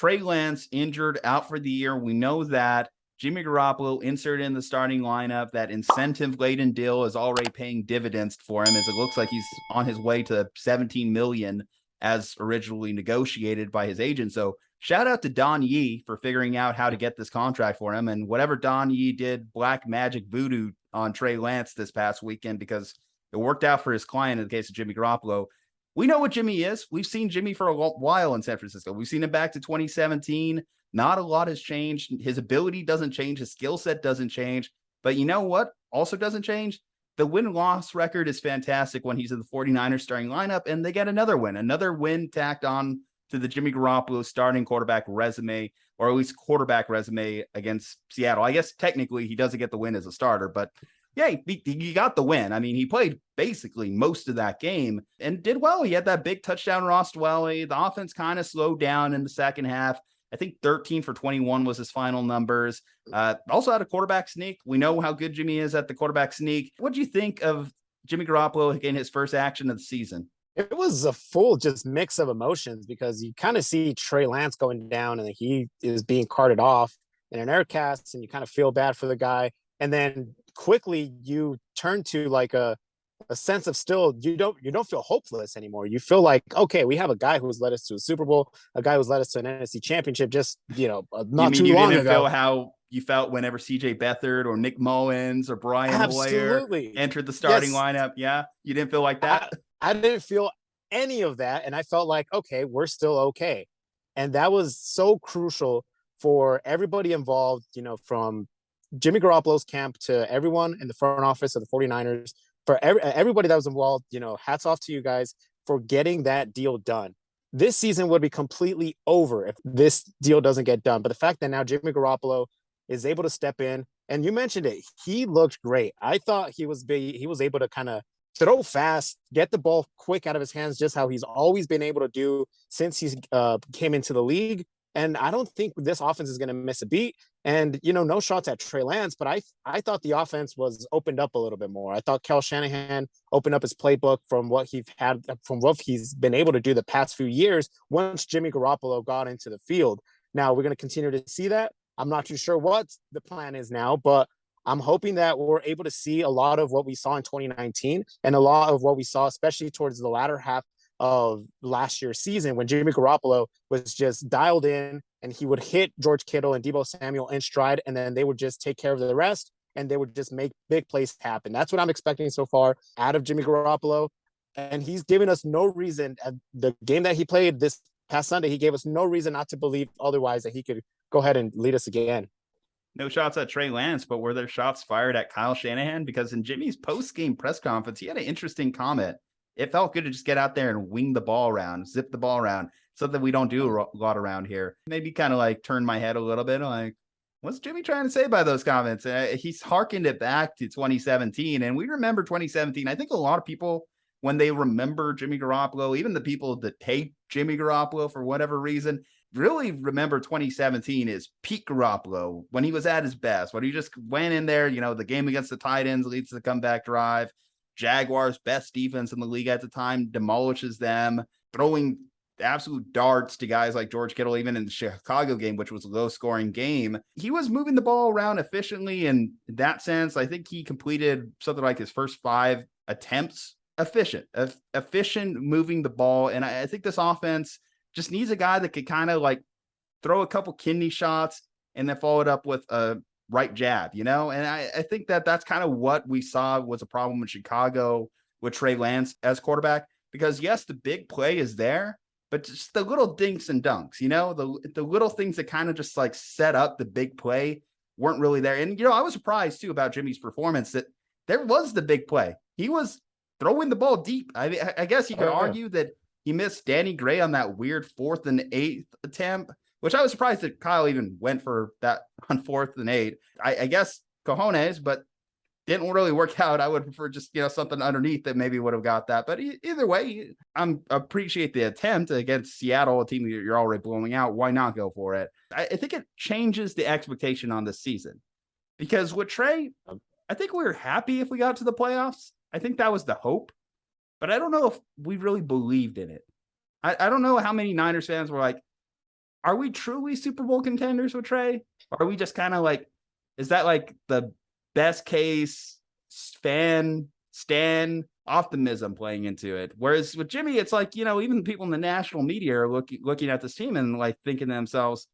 Trey Lance injured out for the year. We know that. Jimmy Garoppolo inserted in the starting lineup. That incentive-laden deal is already paying dividends for him, as it looks like he's on his way to $17 million as originally negotiated by his agent. So shout out to Don Yee for figuring out how to get this contract for him. And whatever Don Yee did, black magic voodoo on Trey Lance this past weekend, because it worked out for his client in the case of Jimmy Garoppolo. We know what Jimmy is. We've seen Jimmy for a while in San Francisco. We've seen him back to 2017. Not a lot has changed. His ability doesn't change. His skill set doesn't change. But you know what also doesn't change? The win-loss record is fantastic when he's in the 49ers starting lineup, and they get another win tacked on to the Jimmy Garoppolo starting quarterback resume, or at least quarterback resume against Seattle. I guess technically he doesn't get the win as a starter, but yeah, he got the win. I mean, he played basically most of that game and did well. He had that big touchdown, Ross Dwelly. The offense kind of slowed down in the second half. I think 13 for 21 was his final numbers. Also had a quarterback sneak. We know how good Jimmy is at the quarterback sneak. What do you think of Jimmy Garoppolo getting his first action of the season? It was a full just mix of emotions, because you kind of see Trey Lance going down and he is being carted off in an air cast, and you kind of feel bad for the guy. And then quickly you turn to like a sense of still, you don't feel hopeless anymore. You feel like, okay, we have a guy who's led us to a Super Bowl, a guy who's led us to an NFC championship just, not too long ago. You didn't feel how you felt whenever CJ Beathard or Nick Mullins or Brian Hoyer entered the starting lineup? Yeah, you didn't feel like that? I didn't feel any of that. And I felt like, okay, we're still okay. And that was so crucial for everybody involved, from Jimmy Garoppolo's camp to everyone in the front office of the 49ers, for everybody that was involved. Hats off to you guys for getting that deal done. This season would be completely over if this deal doesn't get done. But the fact that now Jimmy Garoppolo is able to step in, and you mentioned it, he looked great. I thought he was able to kind of throw fast, get the ball quick out of his hands, just how he's always been able to do since he came into the league. And I don't think this offense is going to miss a beat. And, no shots at Trey Lance, but I thought the offense was opened up a little bit more. I thought Kyle Shanahan opened up his playbook from what he's been able to do the past few years once Jimmy Garoppolo got into the field. Now we're going to continue to see that. I'm not too sure what the plan is now, but I'm hoping that we're able to see a lot of what we saw in 2019 and a lot of what we saw, especially towards the latter half of last year's season, when Jimmy Garoppolo was just dialed in and he would hit George Kittle and Deebo Samuel in stride, and then they would just take care of the rest and they would just make big plays happen. That's what I'm expecting so far out of Jimmy Garoppolo. And he's given us no reason, at the game that he played this past Sunday, he gave us no reason not to believe otherwise that he could go ahead and lead us again. No shots at Trey Lance, but were there shots fired at Kyle Shanahan? Because in Jimmy's post-game press conference, he had an interesting comment. It felt good to just get out there and wing the ball around, zip the ball around, something we don't do a lot around here. Maybe kind of like turn my head a little bit, like, what's Jimmy trying to say by those comments? He's harkened it back to 2017, and we remember 2017. I think a lot of people, when they remember Jimmy Garoppolo, even the people that hate Jimmy Garoppolo for whatever reason, really remember 2017 as peak Garoppolo, when he was at his best, when he just went in there, the game against the Titans leads to the comeback drive. Jaguars' best defense in the league at the time, demolishes them, throwing absolute darts to guys like George Kittle, even in the Chicago game, which was a low-scoring game. He was moving the ball around efficiently, and in that sense, I think he completed something like his first 5 attempts efficient moving the ball. And I think this offense just needs a guy that could kind of like throw a couple kidney shots and then follow it up with a right jab, and I think that's kind of what we saw was a problem in Chicago with Trey Lance as quarterback, because yes, the big play is there, but just the little dinks and dunks, the little things that kind of just like set up the big play weren't really there. And, I was surprised too about Jimmy's performance, that there was the big play. He was throwing the ball deep. I guess you could argue that he missed Danny Gray on that weird 4th and 8 attempt, which I was surprised that Kyle even went for that on 4th and 8. I guess cojones, but didn't really work out. I would prefer just, something underneath that maybe would have got that. But either way, appreciate the attempt against Seattle, a team that you're already blowing out. Why not go for it? I think it changes the expectation on this season, because with Trey, I think we were happy if we got to the playoffs. I think that was the hope, but I don't know if we really believed in it. I don't know how many Niners fans were like, are we truly Super Bowl contenders with Trey? Or are we just kind of like, is that like the best case stan optimism playing into it? Whereas with Jimmy, it's like, even people in the national media are looking at this team and like thinking to themselves,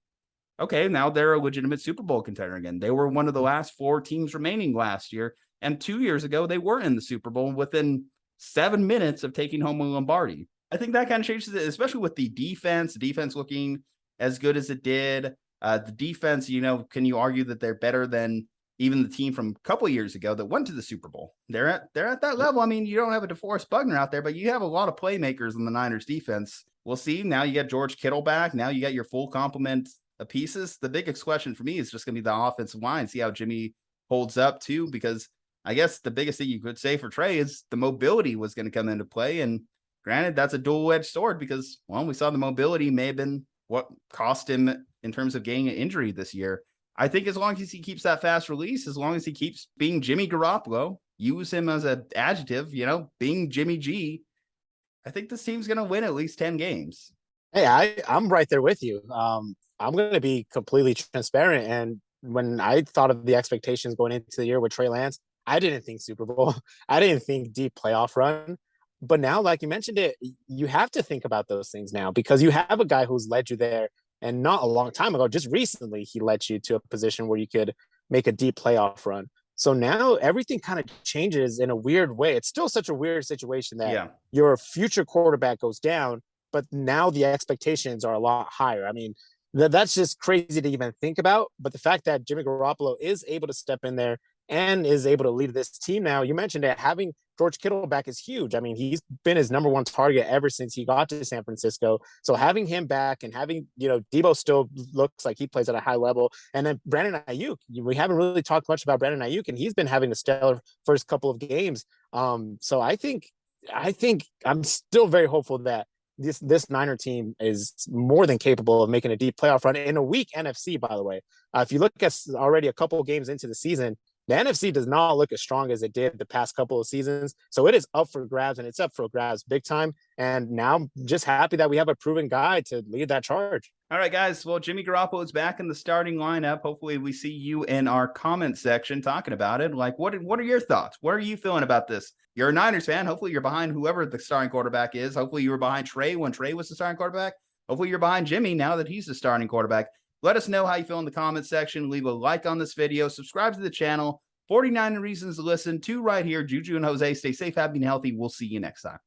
okay, now they're a legitimate Super Bowl contender again. They were one of the last 4 teams remaining last year. And 2 years ago, they were in the Super Bowl within 7 minutes of taking home a Lombardi. I think that kind of changes it, especially with the defense looking as good as it did. The defense, can you argue that they're better than even the team from a couple of years ago that went to the Super Bowl? They're at that level. I mean, you don't have a DeForest Buckner out there, but you have a lot of playmakers in the Niners defense. We'll see. Now you get George Kittle back. Now you got your full complement of pieces. The biggest question for me is just going to be the offensive line, see how Jimmy holds up too, because I guess the biggest thing you could say for Trey is the mobility was going to come into play. And granted, that's a dual-edged sword because, well, we saw the mobility may have been what cost him in terms of getting an injury this year. I think as long as he keeps that fast release, as long as he keeps being Jimmy Garoppolo, use him as an adjective, being Jimmy G, I think this team's going to win at least 10 games. Hey, I'm right there with you. I'm going to be completely transparent. And when I thought of the expectations going into the year with Trey Lance, I didn't think Super Bowl. I didn't think deep playoff run. But now, like you mentioned it, you have to think about those things now because you have a guy who's led you there. And not a long time ago, just recently, he led you to a position where you could make a deep playoff run. So now everything kind of changes in a weird way. It's still such a weird situation that your future quarterback goes down, but now the expectations are a lot higher. I mean, that's just crazy to even think about. But the fact that Jimmy Garoppolo is able to step in there and is able to lead this team now, you mentioned it, having George Kittle back is huge. I mean, he's been his number one target ever since he got to San Francisco. So having him back and having, Debo still looks like he plays at a high level. And then Brandon Ayuk, we haven't really talked much about Brandon Ayuk, and he's been having a stellar first couple of games. So I think I'm still very hopeful that this Niner team is more than capable of making a deep playoff run in a weak NFC, by the way. If you look at already a couple of games into the season, the NFC does not look as strong as it did the past couple of seasons. So it is up for grabs, and it's up for grabs big time. And now I'm just happy that we have a proven guy to lead that charge. All right, guys. Well, Jimmy Garoppolo is back in the starting lineup. Hopefully we see you in our comment section talking about it. Like, what are your thoughts? What are you feeling about this? You're a Niners fan. Hopefully you're behind whoever the starting quarterback is. Hopefully you were behind Trey when Trey was the starting quarterback. Hopefully you're behind Jimmy now that he's the starting quarterback. Let us know how you feel in the comment section. Leave a like on this video. Subscribe to the channel. 49 Reasons to Listen to right here. Juju and Jose, stay safe, happy, and healthy. We'll see you next time.